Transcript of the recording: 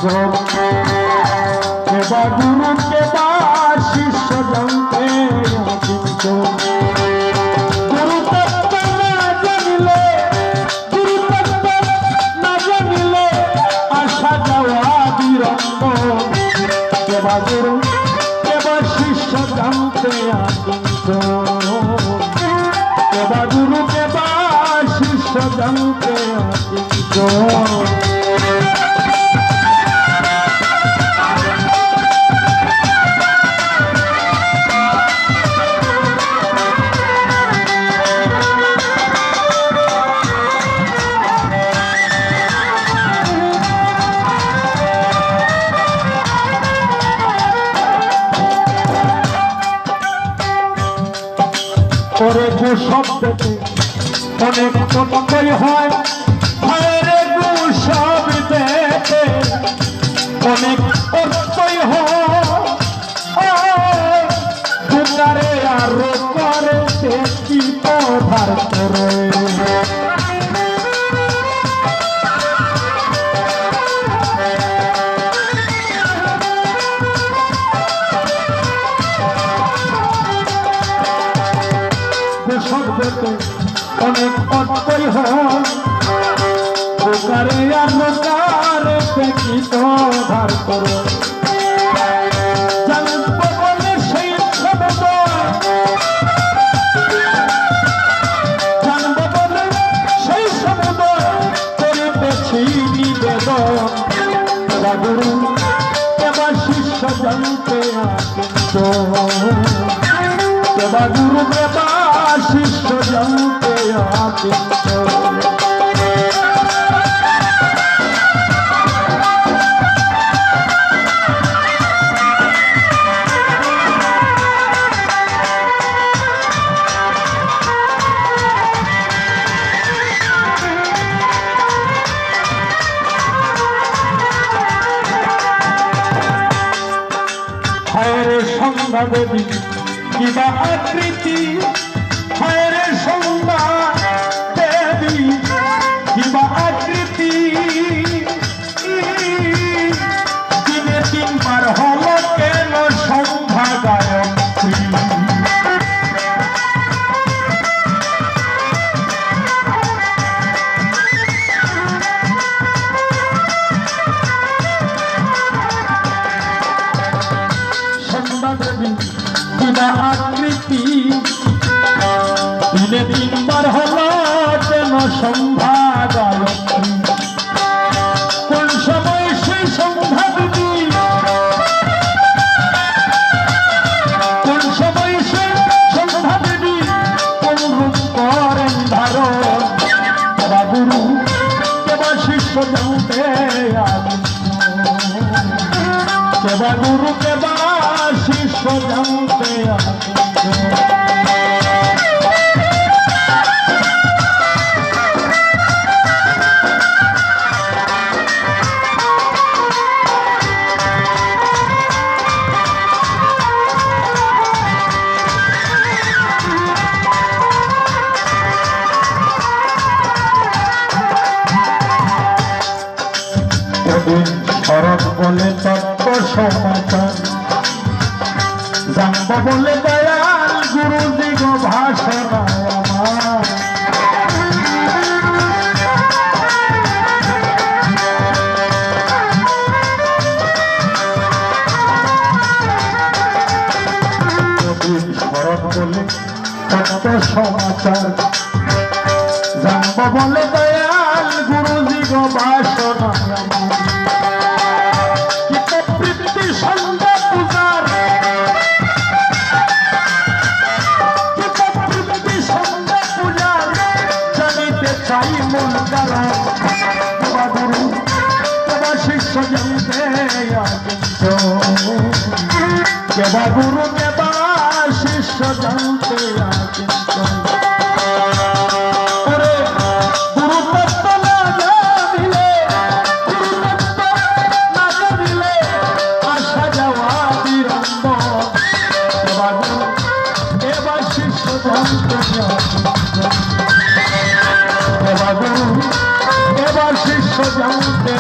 কেবা গুরু কেবা শিষ্য জানতে অচিন্ত গুরু তত্ত্ব না জানিলে আসা যাওয়া বিরঙ্গ কেবা গুরু কেবা শিষ্য জানতে অচিন্ত কেবা গুরু কেবা শিষ্য জানতে অচিন্ত ওরে গো শব্দতে অনেক তত্ত্বই হয় রে গো শব্দতে অনেক তত্ত্বই হয় দুকারে আর করে কি পধার করে শব্দতে অনেক অর্থই হয় প্রকারে আর প্রকারে প্রেক্ষিত ধার করো জানব বলে সেই শব্দ জানব বলে সেই শব্দ করিতেছি নিবেদন কেবা গুরু কেবা শিষ্য জানতে আকিন্ত কেবা গুরু কেবা শিষ্য জানতে আকিন্ত হায়রে সন্ধ্যা দেবী কিবা আকৃতি হায়রে সন্ধ্যা দেবী কিবা আকৃতি দিনে তিনবার হল কেন সন্ধ্যা গায়ত্রী কিবা আকৃতি দিনে তিনবার হল কেন সন্ধ্যা গায়ত্রী কোন সময় সেই সন্ধ্যা দিদি কোন সময় সেই সন্ধ্যা দিদি কোন রূপ করেন ধারণ কেবা গুরু কেবা শিষ্য জানতে কেবা গুরু কেবা শিষ্য জানতে শরৎ বলে তত্ত্ব সমাচার জানব বলে দয়াল গুরুজি গো ভাষণ আমার শরৎ বলে তত্ত্ব সমাচার জানব বলে দয়াল গুরুজি গো ভাষণ আমার কেবা গুরু কেবা শিষ্য জানতে আকিন্ত কেবা গুরু কেবা শিষ্য জানতে আকিন্ত গুরু তত্ত্ব না জানিলে আসা যাওয়া বিরঙ্গ কেবা গুরু কেবা শিষ্য জানতে আকিন্ত কেবা গুরু কেবা শিষ্য জানতে